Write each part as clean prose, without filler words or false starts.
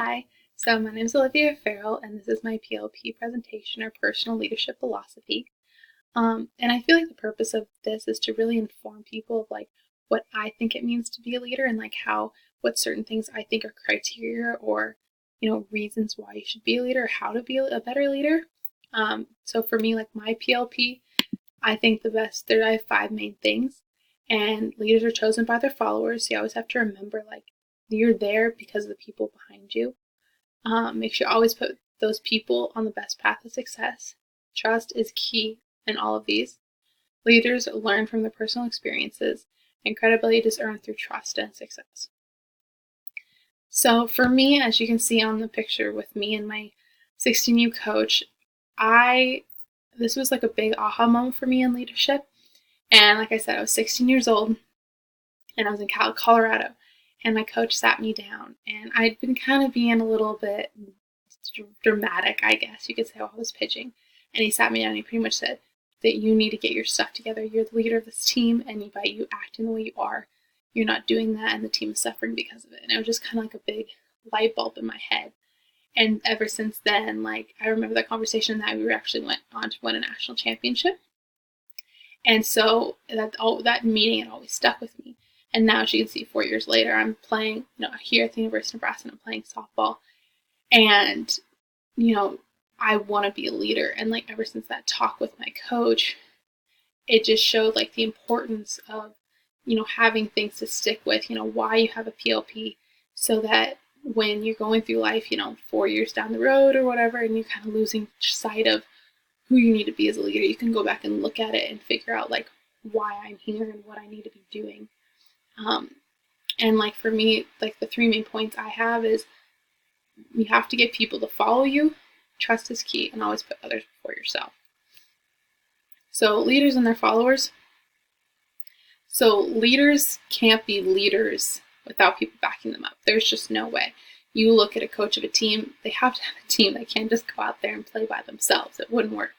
Hi, so my name is Olivia Farrell, and this is my PLP presentation, or Personal Leadership Philosophy. And I feel like the purpose of this is to really inform people of what I think it means to be a leader, and what certain things I think are criteria or reasons why you should be a leader, or how to be a better leader. So for me, like my PLP, I think I have 5 main things, and leaders are chosen by their followers. So you always have to remember you're there because of the people behind you. Make sure you always put those people on the best path of success. Trust is key in all of these. Leaders learn from their personal experiences, and credibility is earned through trust and success. So for me, as you can see on the picture with me and my 16U coach, this was like a big aha moment for me in leadership. And like I said, I was 16 years old, and I was in Colorado. And my coach sat me down, and I'd been kind of being a little bit dramatic, I guess you could say, while I was pitching. And he sat me down and he pretty much said that you need to get your stuff together. You're the leader of this team, and by you acting the way you are, you're not doing that, and the team is suffering because of it. And it was just kind of like a big light bulb in my head. And ever since then, I remember that conversation that we actually went on to win a national championship. And so that meeting, it always stuck with me. And now, as you can see, 4 years later, I'm playing, here at the University of Nebraska, and I'm playing softball. And, I want to be a leader. And, ever since that talk with my coach, it just showed, the importance of, having things to stick with, why you have a PLP, so that when you're going through life, 4 years down the road or whatever, and you're kind of losing sight of who you need to be as a leader, you can go back and look at it and figure out, why I'm here and what I need to be doing. And for me, the 3 main points I have is you have to get people to follow you, trust is key, and always put others before yourself. So leaders and their followers. So leaders can't be leaders without people backing them up. There's just no way. You look at a coach of a team, they have to have a team. They can't just go out there and play by themselves. It wouldn't work.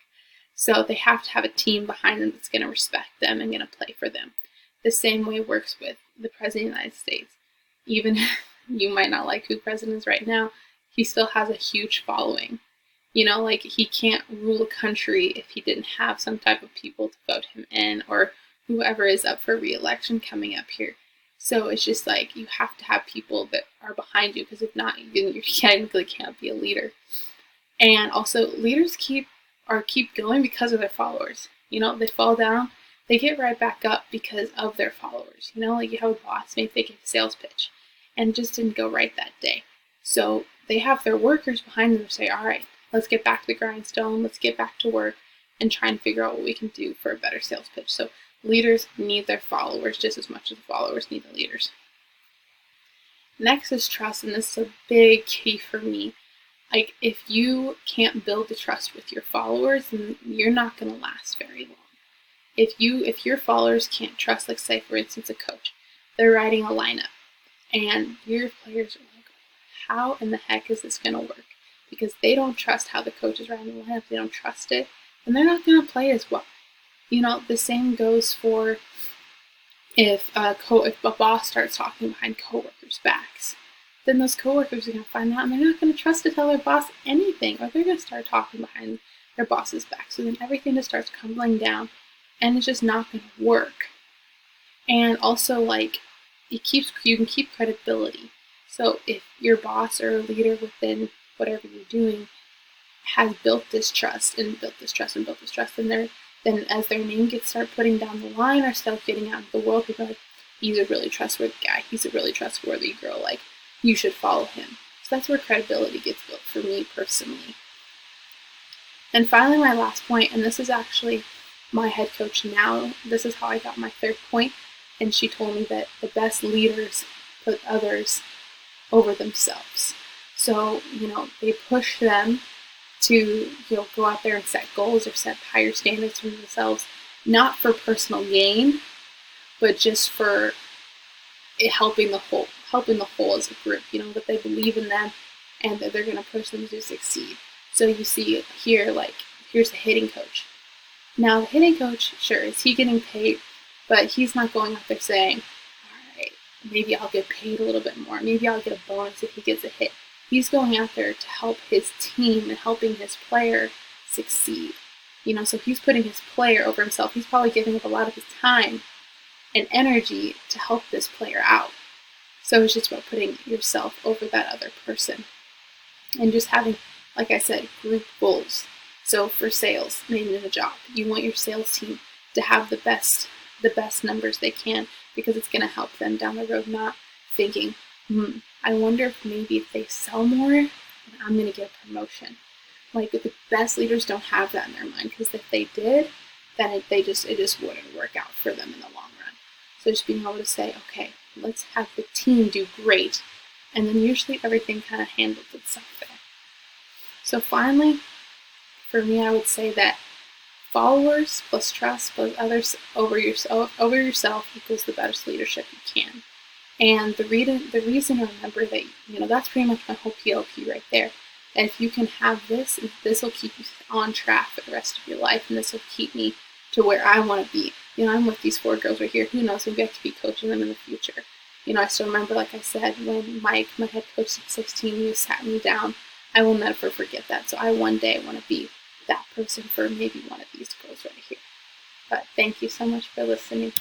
So they have to have a team behind them that's going to respect them and going to play for them. The same way works with the President of the United States. Even if you might not like who President is right now, he still has a huge following. He can't rule a country if he didn't have some type of people to vote him in, or whoever is up for re-election coming up here. So it's just you have to have people that are behind you, because if not, you technically can't be a leader. And also, leaders keep going because of their followers. They fall down, they get right back up because of their followers. You have a boss, maybe they give a sales pitch, and it just didn't go right that day. So they have their workers behind them to say, all right, let's get back to the grindstone, let's get back to work, and try and figure out what we can do for a better sales pitch. So leaders need their followers just as much as the followers need the leaders. Next is trust, and this is a big key for me. If you can't build the trust with your followers, then you're not going to last very long. If your followers can't trust, say for instance a coach, they're writing a lineup, and your players are like, how in the heck is this going to work? Because they don't trust how the coach is writing the lineup, they don't trust it, and they're not going to play as well. The same goes for if a boss starts talking behind coworkers' backs, then those coworkers are going to find out, and they're not going to trust to tell their boss anything, or they're going to start talking behind their boss's back. So then everything just starts crumbling down, and it's just not going to work. And also, you can keep credibility. So if your boss or a leader within whatever you're doing has built this trust and built this trust and built this trust, then as their name gets start putting down the line or stuff getting out into the world, people are like, he's a really trustworthy guy, he's a really trustworthy girl, you should follow him. So that's where credibility gets built for me personally. And finally, my last point, and this is actually my head coach now, this is how I got my 3rd point, and she told me that the best leaders put others over themselves. So, they push them to, go out there and set goals or set higher standards for themselves, not for personal gain, but just for helping the whole as a group, that they believe in them and that they're going to push them to succeed. So you see here, here's the hitting coach. Now, the hitting coach, sure, is he getting paid? But he's not going out there saying, all right, maybe I'll get paid a little bit more. Maybe I'll get a bonus if he gets a hit. He's going out there to help his team and helping his player succeed. So he's putting his player over himself. He's probably giving up a lot of his time and energy to help this player out. So it's just about putting yourself over that other person and just having, like I said, group goals. So for sales, maybe in a job, you want your sales team to have the best numbers they can, because it's going to help them down the road, not thinking, I wonder if maybe if they sell more, then I'm going to get a promotion. Like, the best leaders don't have that in their mind, because if they did, then it just wouldn't work out for them in the long run. So just being able to say, okay, let's have the team do great, and then usually everything kind of handles itself there. So finally, for me, I would say that followers plus trust plus others over yourself equals the best leadership you can. And the reason to remember that, that's pretty much my whole PLP right there. And if you can have this will keep you on track for the rest of your life, and this will keep me to where I want to be. I'm with these 4 girls right here. Who knows, maybe I could be coaching them in the future. I still remember, like I said, when Mike, my head coach at 16, he sat me down. I will never forget that. So I one day want to be that person for maybe one of these girls right here. But thank you so much for listening.